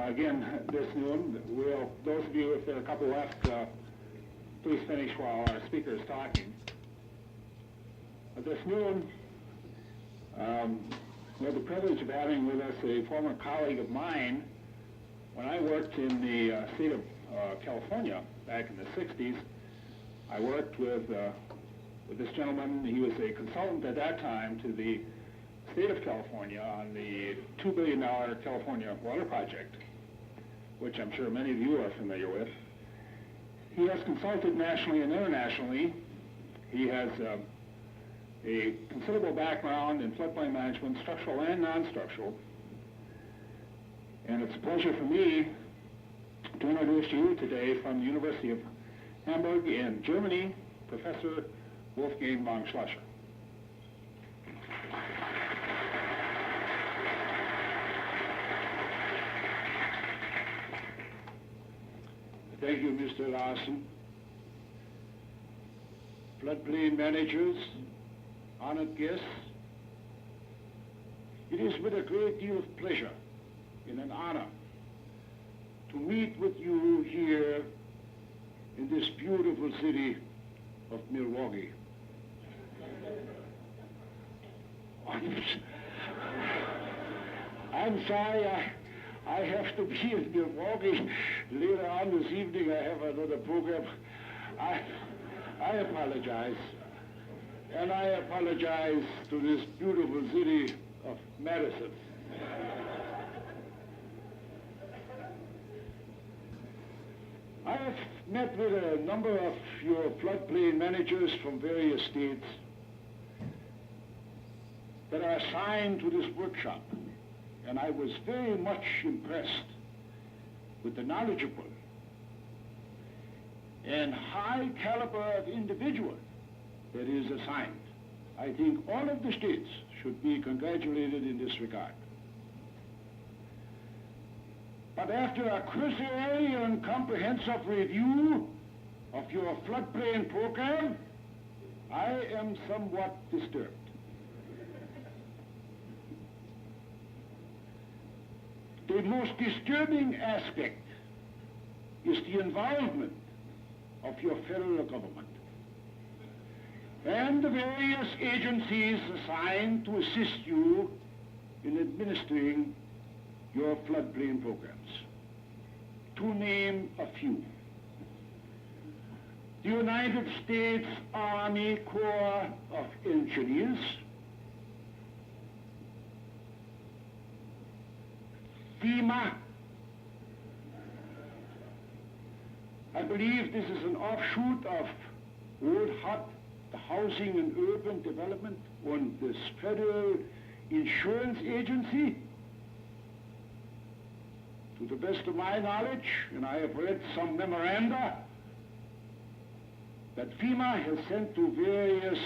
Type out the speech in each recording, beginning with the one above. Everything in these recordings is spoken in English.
again this noon. Those of you, if there are a couple left, please finish while our speaker is talking. This noon, we have the privilege of having with us a former colleague of mine. When I worked in the state of California back in the 60s, I worked with this gentleman. He was a consultant at that time to the state of California on the $2 billion California water project, which I'm sure many of you are familiar with. He has consulted nationally and internationally. He has a considerable background in floodplain management, structural and non-structural. And it's a pleasure for me to introduce to you today from the University of Hamburg in Germany, Professor Wolfgang von Schlosser. Thank you, Mr. Larson. Floodplain managers, honored guests, it is with a great deal of pleasure and an honor to meet with you here in this beautiful city of Milwaukee. I'm sorry, I have to be in Milwaukee later on this evening. I have another program. I apologize. And I apologize to this beautiful city of Madison. I have met with a number of your floodplain managers from various states that are assigned to this workshop. And I was very much impressed with the knowledgeable and high caliber of individual that is assigned. I think all of the states should be congratulated in this regard. But after a cursory and comprehensive review of your floodplain program, I am somewhat disturbed. The most disturbing aspect is the involvement of your federal government and the various agencies assigned to assist you in administering your floodplain programs. To name a few: the United States Army Corps of Engineers, FEMA. I believe this is an offshoot of Old HUD, the Housing and Urban Development, and this Federal Insurance Agency. To the best of my knowledge, and I have read some memoranda that FEMA has sent to various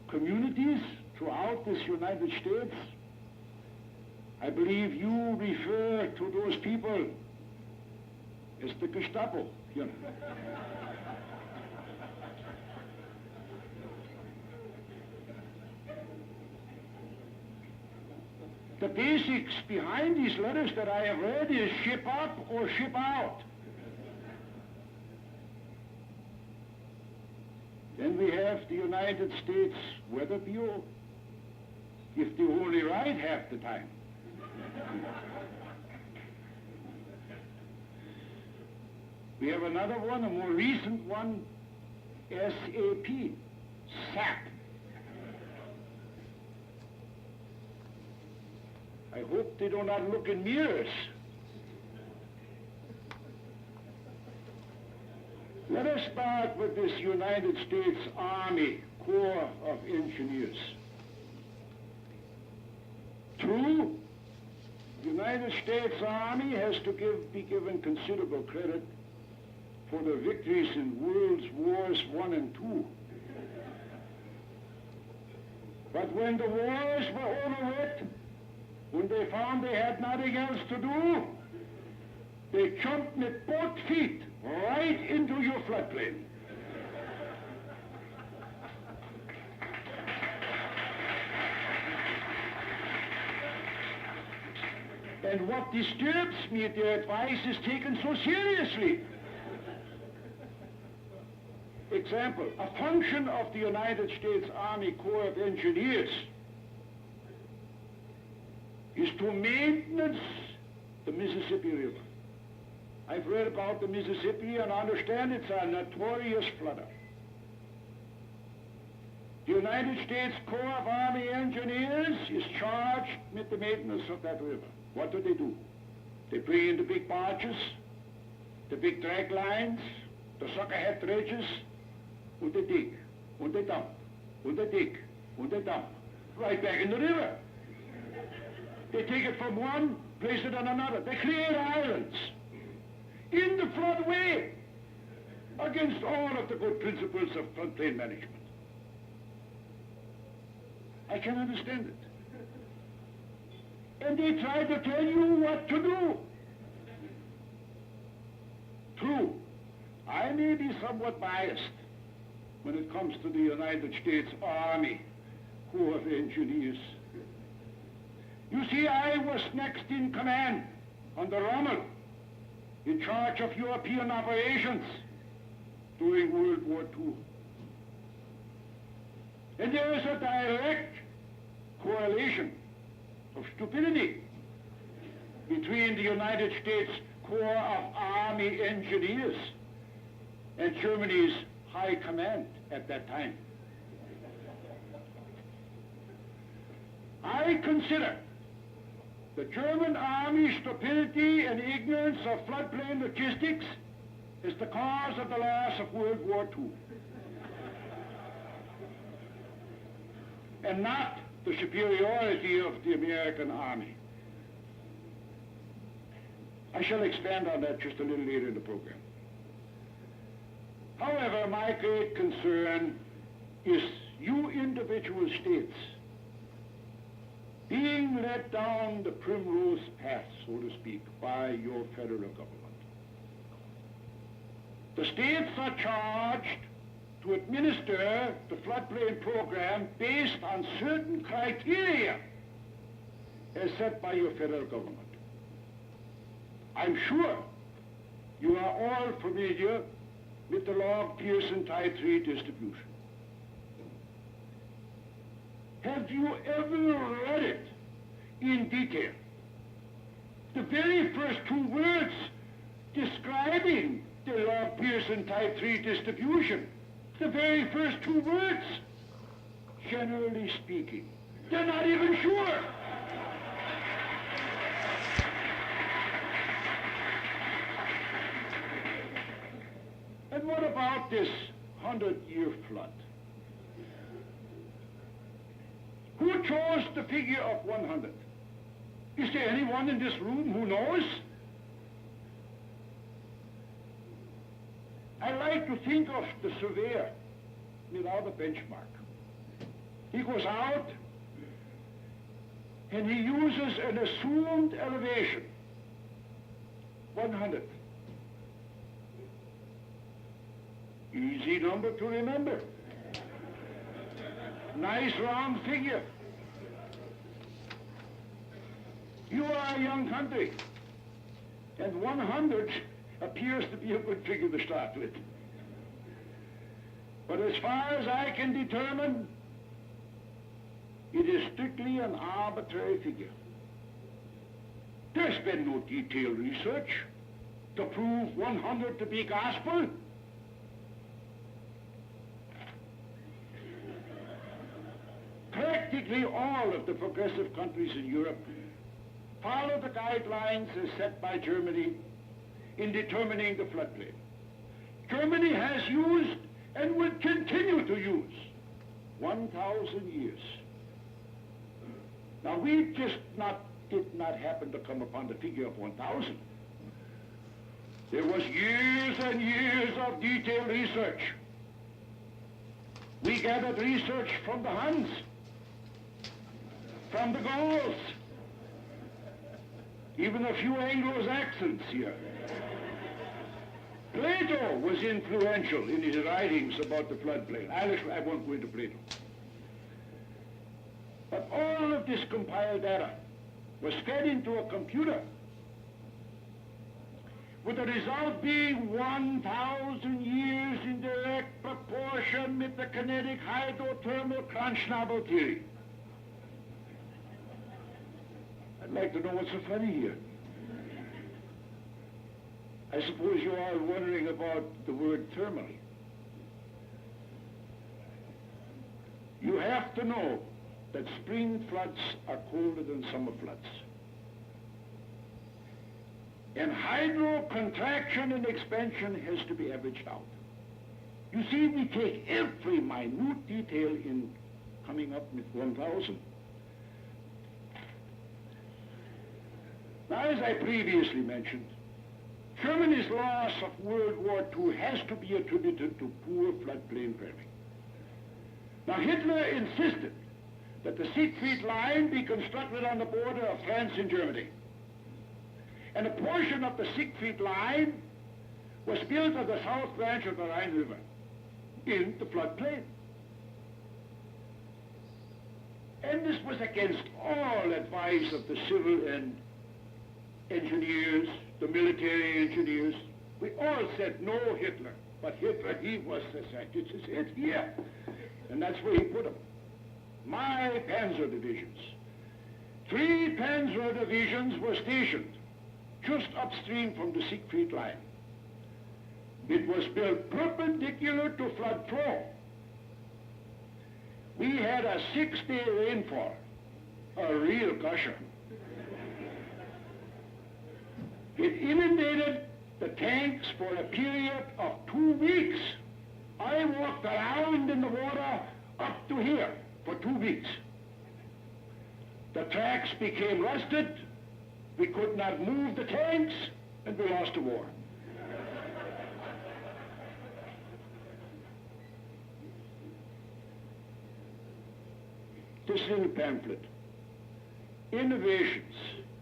communities throughout this United States, I believe you refer to those people as the Gestapo. You know. The basics behind these letters that I have read is ship up or ship out. Then we have the United States Weather Bureau, if they only write half the time. We have another one, a more recent one, SAP, SAP. I hope they do not look in mirrors. Let us start with this United States Army Corps of Engineers. True, the United States Army has to be given considerable credit for the victories in World Wars I and II. But when the wars were over with, when they found they had nothing else to do, they jumped with both feet right into your floodplain. And what disturbs me, their advice is taken so seriously. Example, a function of the United States Army Corps of Engineers is to maintenance the Mississippi River. I've read about the Mississippi and understand it's a notorious flooder. The United States Corps of Army Engineers is charged with the maintenance of that river. What do? They bring in the big barges, the big drag lines, the suckerhead dredges, and they dig, and they dump, and they dig, and they dump, right back in the river. They take it from one, place it on another. They create islands in the floodway against all of the good principles of floodplain management. I can understand it. And they try to tell you what to do. True, I may be somewhat biased when it comes to the United States Army Corps of Engineers. You see, I was next in command under Rommel, in charge of European operations during World War II. And there is a direct correlation of stupidity between the United States Corps of Army Engineers and Germany's high command at that time. I consider the German Army's stupidity and ignorance of floodplain logistics is the cause of the loss of World War II. And not the superiority of the American Army. I shall expand on that just a little later in the program. However, my great concern is you individual states being led down the primrose path, so to speak, by your federal government. The states are charged to administer the floodplain program based on certain criteria as set by your federal government. I'm sure you are all familiar with the log Pearson Type 3 distribution. Have you ever read it in detail? The very first two words describing the log Pearson Type 3 distribution, the very first two words, generally speaking, they're not even sure. And what about this 100-year flood? Who chose the figure of 100? Is there anyone in this room who knows? I like to think of the surveyor without a benchmark. He goes out and he uses an assumed elevation, 100. Easy number to remember. Nice round figure. You are a young country, and 100 appears to be a good figure to start with. But as far as I can determine, it is strictly an arbitrary figure. There's been no detailed research to prove 100 to be gospel. Practically all of the progressive countries in Europe follow the guidelines as set by Germany in determining the floodplain. Germany has used and will continue to use 1,000 years. Now, we just did not happen to come upon the figure of 1,000. There was years and years of detailed research. We gathered research from the Huns, from the Gauls, even a few Anglo-Saxons here. Plato was influential in his writings about the floodplain. I won't go into Plato. But all of this compiled data was fed into a computer, with the result being 1,000 years in direct proportion with the kinetic hydrothermal Kranz-Schnabel theory. I'd like to know what's so funny here. I suppose you're all wondering about the word thermal. You have to know that spring floods are colder than summer floods. And hydro contraction and expansion has to be averaged out. You see, we take every minute detail in coming up with 1,000. Now, as I previously mentioned, Germany's loss of World War II has to be attributed to poor floodplain planning. Now, Hitler insisted that the Siegfried Line be constructed on the border of France and Germany. And a portion of the Siegfried Line was built on the south branch of the Rhine River in the floodplain. And this was against all advice of the civil and engineers, the military engineers. We all said no Hitler, but Hitler, he was the scientist. He said, here. And that's where he put them. My panzer divisions. 3 panzer divisions were stationed just upstream from the Siegfried Line. It was built perpendicular to flood flow. We had a 6-day rainfall, a real gusher. It inundated the tanks for a period of 2 weeks. I walked around in the water up to here for 2 weeks. The tracks became rusted. We could not move the tanks, and we lost the war. This little pamphlet, Innovations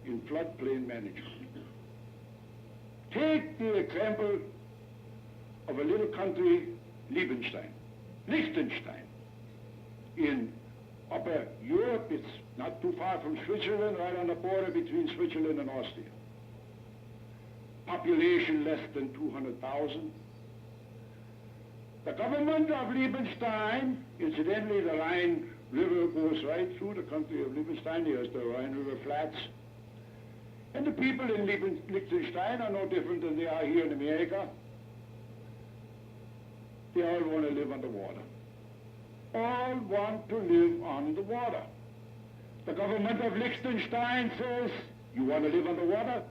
in Floodplain Management. Take the example of a little country, Liechtenstein. In Upper Europe, it's not too far from Switzerland, right on the border between Switzerland and Austria. Population less than 200,000. The government of Liechtenstein, incidentally, the Rhine River goes right through the country of Liechtenstein. There's the Rhine River flats. And the people in Liechtenstein are no different than they are here in America. They all want to live on the water. All want to live on the water. The government of Liechtenstein says, you want to live on the water?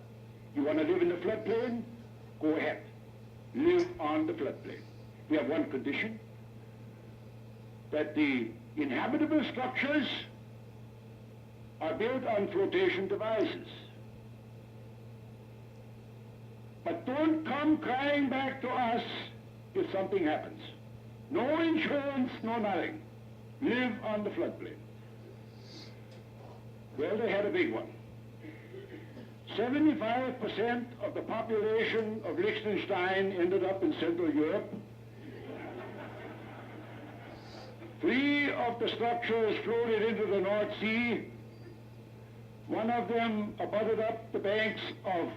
You want to live in the floodplain? Go ahead. Live on the floodplain. We have one condition, that the inhabitable structures are built on flotation devices. But don't come crying back to us if something happens. No insurance, no nothing. Live on the floodplain. Well, they had a big one. 75% of the population of Liechtenstein ended up in Central Europe. 3 of the structures floated into the North Sea. One of them abutted up the banks of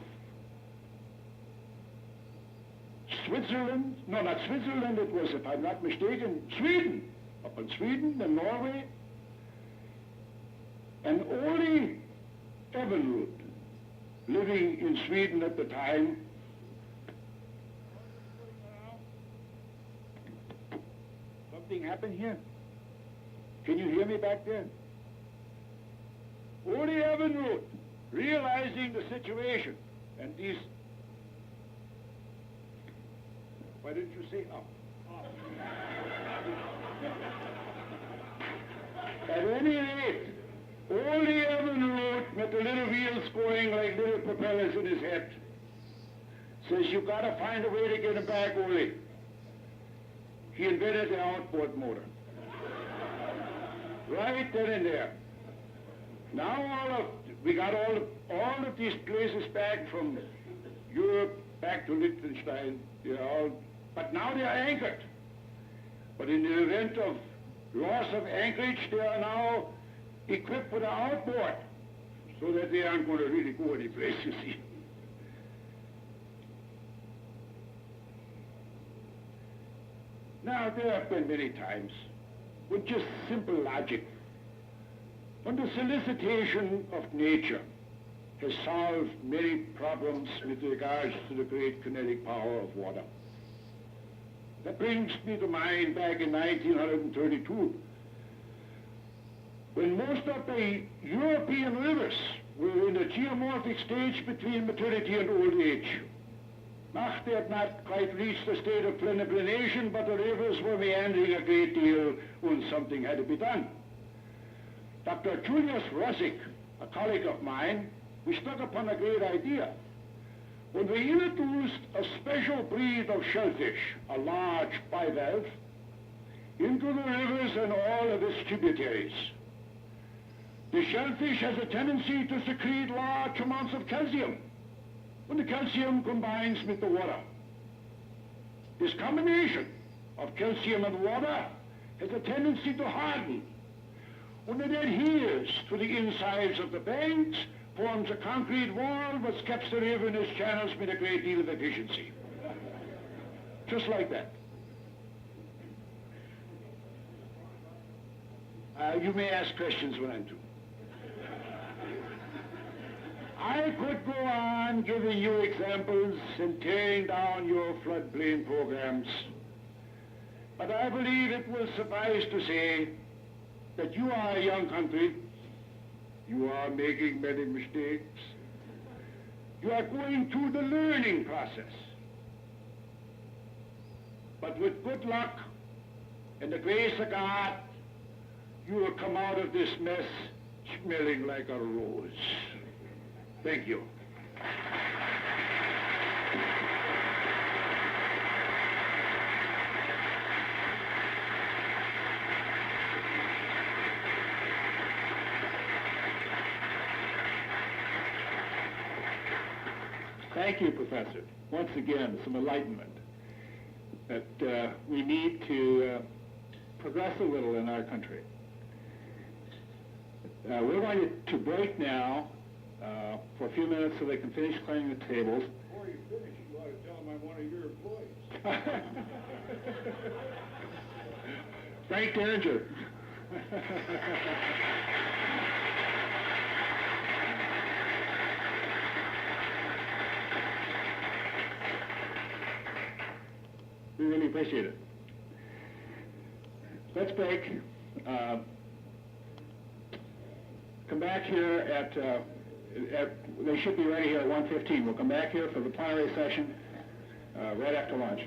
Switzerland. No, not Switzerland, it was, if I'm not mistaken, Sweden. Up in Sweden and Norway. And Ole Evenrud, living in Sweden at the time, something happened here. Can you hear me back there? Ole Evenrud, realizing the situation, and these, why didn't you say up? At any rate, Ole Evenrud, with the little wheels going like little propellers in his head, says, you gotta find a way to get him back, Ole. He invented the outboard motor. Right then and there. Now we got all of these places back from Europe back to Liechtenstein. But now they are anchored. But in the event of loss of anchorage, they are now equipped with an outboard. so that they aren't going to really go any place, you see. Now, there have been many times with just simple logic when the solicitation of nature has solved many problems with regards to the great kinetic power of water. That brings me to mind back in 1932, when most of the European rivers were in the geomorphic stage between maturity and old age. They had not quite reached the state of pleniplenation, but the rivers were meandering a great deal when something had to be done. Dr. Julius Rosick, a colleague of mine, we struck upon a great idea. When we introduced a special breed of shellfish, a large bivalve, into the rivers and all of its tributaries. The shellfish has a tendency to secrete large amounts of calcium when the calcium combines with the water. This combination of calcium and water has a tendency to harden. When it adheres to the insides of the banks, forms a concrete wall which keeps the river in its channels with a great deal of efficiency. Just like that. You may ask questions when I'm through. I could go on giving you examples and tearing down your floodplain programs, but I believe it will suffice to say that you are a young country. You are making many mistakes. You are going through the learning process. But with good luck and the grace of God, you will come out of this mess smelling like a rose. Thank you. Thank you, Professor. Once again, some enlightenment that we need to progress a little in our country. We're going to break now for a few minutes so they can finish cleaning the tables. Before you finish, you ought to tell them I'm one of your employees. Frank Derringer. We really appreciate it. Let's break. Come back here at they should be ready here at 1:15. We'll come back here for the plenary session right after lunch.